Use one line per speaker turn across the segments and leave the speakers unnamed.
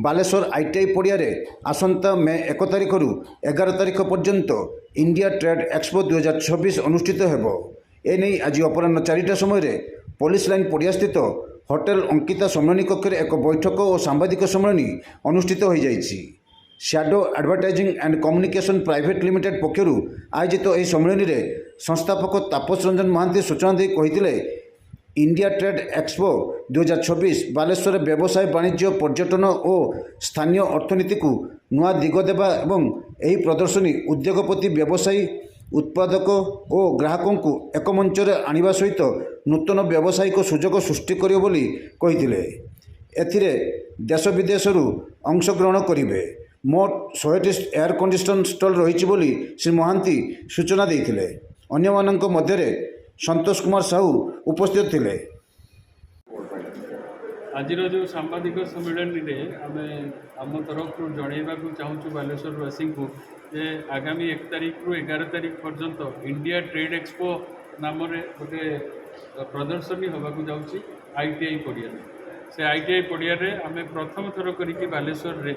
Balasore ITI ପଡ଼ିଆରେ ଆସନ୍ତା ମେ 1 ତାରିଖରୁ 11 ତାରିଖ ପର୍ଯ୍ୟନ୍ତ ଇଣ୍ଡିଆ ଟ୍ରେଡ୍ ଏକ୍ସପୋ 2026 ଅନୁଷ୍ଠିତ ହେବ। ଏନେଇ ଆଜି ଅପରାହ୍ନ 4ଟା ସମୟରେ ପୋଲିସ ଲାଇନ୍ ପଡ଼ିଆସ୍ଥିତ ହୋଟେଲ ଅଙ୍କିତା ସମ୍ମିଳନୀ କକ୍ଷରେ ଏକ ବୈଠକ ଓ ସାମ୍ବାଦିକ ସମ୍ମିଳନୀ ଅନୁଷ୍ଠିତ ହୋଇଯାଇଛି। Shadow advertising and communication private limited ପକ୍ଷରୁ ଆୟୋଜିତ ଏହି ସମ୍ମିଳନୀରେ ସଂସ୍ଥାପକ ତାପସ ରଞ୍ଜନ ମହାନ୍ତି ସୂଚନା ଦେଇ କହିଥିଲେ, ଇଣ୍ଡିଆ ଟ୍ରେଡ୍ ଏକ୍ସପୋ 2026 ବାଲେଶ୍ୱରରେ ବ୍ୟବସାୟ ବାଣିଜ୍ୟ ପର୍ଯ୍ୟଟନ ଓ ସ୍ଥାନୀୟ ଅର୍ଥନୀତିକୁ ନୂଆ ଦିଗ ଦେବା ଏବଂ ଏହି ପ୍ରଦର୍ଶନୀ ଉଦ୍ୟୋଗପତି ବ୍ୟବସାୟୀ ଉତ୍ପାଦକ ଓ ଗ୍ରାହକଙ୍କୁ ଏକ ମଞ୍ଚରେ ଆଣିବା ସହିତ ନୂତନ ବ୍ୟବସାୟିକ ସୁଯୋଗ ସୃଷ୍ଟି କରିବ ବୋଲି କହିଥିଲେ। ଏଥିରେ ଦେଶ ବିଦେଶରୁ ଅଂଶଗ୍ରହଣ କରିବେ। ମୋଟ 100ଟି ଏୟାର କଣ୍ଡିସନ ଷ୍ଟଲ୍ ରହିଛି ବୋଲି ଶ୍ରୀ ମହାନ୍ତି ସୂଚନା ଦେଇଥିଲେ। ଅନ୍ୟମାନଙ୍କ ମଧ୍ୟରେ ସନ୍ତୋଷ କୁମାର ସାହୁ ଉପସ୍ଥିତ ଥିଲେ।
ଆଜିର ଯେଉଁ ସାମ୍ବାଦିକ ସମ୍ମିଳନୀରେ ଆମେ ଆମ ତରଫରୁ ଜଣାଇବାକୁ ଚାହୁଁଛୁ ବାଲେଶ୍ୱରବାସୀଙ୍କୁ ଯେ ଆଗାମୀ 1 ତାରିଖରୁ 11 ତାରିଖ ପର୍ଯ୍ୟନ୍ତ ଇଣ୍ଡିଆ ଟ୍ରେଡ୍ ଏକ୍ସପୋ ନାମରେ ଗୋଟେ ପ୍ରଦର୍ଶନୀ ହେବାକୁ ଯାଉଛି ଆଇଟିଆଇ ପଡ଼ିଆରେ। ସେ ଆଇଟିଆଇ ପଡ଼ିଆରେ ଆମେ ପ୍ରଥମ ଥର କରିକି ବାଲେଶ୍ୱରରେ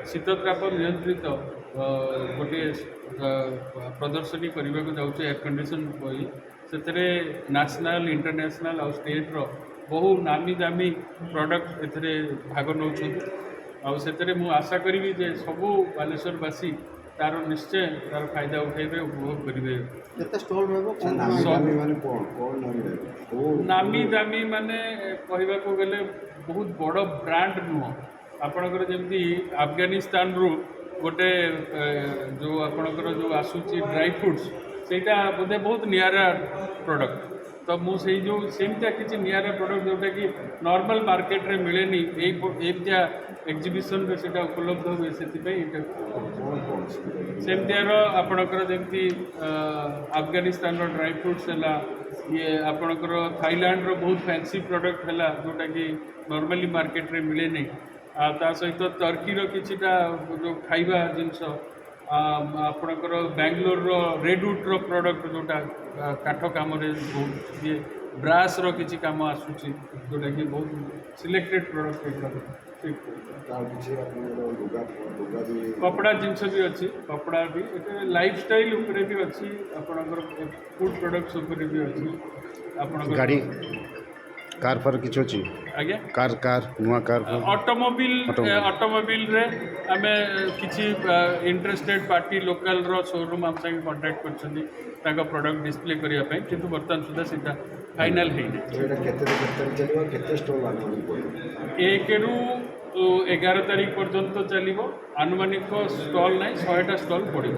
ଶୀତତାପ ନିୟନ୍ତ୍ରିତ ଗୋଟିଏ ପ୍ରଦର୍ଶନୀ କରିବାକୁ ଯାଉଛି ଏୟାର କଣ୍ଡିସନ୍ ବହି। ସେଥିରେ ନ୍ୟାସନାଲ ଇଣ୍ଟରନ୍ୟାସନାଲ ଆଉ ଷ୍ଟେଟ୍ର ବହୁ ନାମୀ ଦାମୀ ପ୍ରଡ଼କ୍ଟ ଏଥିରେ ଭାଗ ନେଉଛନ୍ତି। ଆଉ ସେଥିରେ ମୁଁ ଆଶା କରିବି ଯେ ସବୁ ବାଲେଶ୍ୱରବାସୀ ତାର ନିଶ୍ଚୟ ତାର ଫାଇଦା ଉଠାଇବେ, ଉପଭୋଗ କରିବେ।
କେତେ ଷ୍ଟଲ୍ ରହିବ?
ନାମୀ ଦାମୀ ମାନେ କହିବାକୁ ଗଲେ ବହୁତ ବଡ଼ ବ୍ରାଣ୍ଡ ନୁହଁ। ଆପଣଙ୍କର ଯେମିତି ଆଫଗାନିସ୍ତାନରୁ ଗୋଟେ ଯେଉଁ ଆପଣଙ୍କର ଯେଉଁ ଆସୁଛି ଡ୍ରାଇ ଫ୍ରୁଟ୍ସ, ସେଇଟା ବୋଧେ ବହୁତ ନିଆରା ପ୍ରଡ଼କ୍ଟ। ତ ମୁଁ ସେଇ ଯେଉଁ ସେମିତିଆ କିଛି ନିଆରା ପ୍ରଡ଼କ୍ଟ ଯେଉଁଟାକି ନର୍ମାଲ ମାର୍କେଟରେ ମିଳେନି, ଏମିତିଆ ଏକ୍ଜିବିସନରେ ସେଇଟା ଉପଲବ୍ଧ ହୁଏ। ସେଥିପାଇଁ ଏଇଟା ସେମିତିଆର ଆପଣଙ୍କର ଯେମିତି ଆଫଗାନିସ୍ତାନର ଡ୍ରାଇ ଫ୍ରୁଟ୍ସ ହେଲା, ଇଏ ଆପଣଙ୍କର ଥାଇଲାଣ୍ଡର ବହୁତ ଫ୍ୟାନ୍ସି ପ୍ରଡ଼କ୍ଟ ହେଲା ଯେଉଁଟାକି ନର୍ମାଲି ମାର୍କେଟରେ ମିଳେନି। ଆଉ ତା ସହିତ ଟର୍କିର କିଛିଟା ଯେଉଁ ଖାଇବା ଜିନିଷ, ଆପଣଙ୍କର ବାଙ୍ଗାଲୋରର ରେଡ଼ଉଡ଼୍ର ପ୍ରଡ଼କ୍ଟ ଯେଉଁଟା କାଠ କାମରେ ବହୁତ ଇଏ ବ୍ରାସ୍ର କିଛି କାମ ଆସୁଛି ଯେଉଁଟାକି ବହୁତ ସିଲେକ୍ଟେଡ଼ ପ୍ରଡ଼କ୍ଟ ଏଗୁଡ଼ାକ। କପଡ଼ା ଜିନିଷ ବି ଅଛି, କପଡ଼ା ବି ଏଥିରେ ଲାଇଫଷ୍ଟାଇଲ୍ ଉପରେ ବି ଅଛି, ଆପଣଙ୍କର ଫୁଡ୍ ପ୍ରଡ଼କ୍ଟସ୍ ଉପରେ ବି ଅଛି। ଆପଣଙ୍କର
ଗାଡ଼ି କାର ଫାର କିଛି ଅଛି?
ଆଜ୍ଞା,
କାର ନୂଆ କାର
ଅଟୋମୋବିଲରେ ଆମେ କିଛି ଇଣ୍ଟରେଷ୍ଟେଡ୍ ପାର୍ଟି ଲୋକାଲର ସୋରୁମ୍ ଆମ ସାଙ୍ଗେ କଣ୍ଟାକ୍ଟ କରିଛନ୍ତି ତାଙ୍କ ପ୍ରଡ଼କ୍ଟ ଡିସପ୍ଲେ କରିବା ପାଇଁ, କିନ୍ତୁ ବର୍ତ୍ତମାନ ସୁଦ୍ଧା ସେଇଟା ଫାଇନାଲ୍ ହେଇନି। 1ରୁ 11 ତାରିଖ ପର୍ଯ୍ୟନ୍ତ ଚାଲିବ। ଆନୁମାନିକ ଷ୍ଟଲ୍ ନାହିଁ, 100ଟା ଷ୍ଟଲ୍ ପଡ଼ିବ।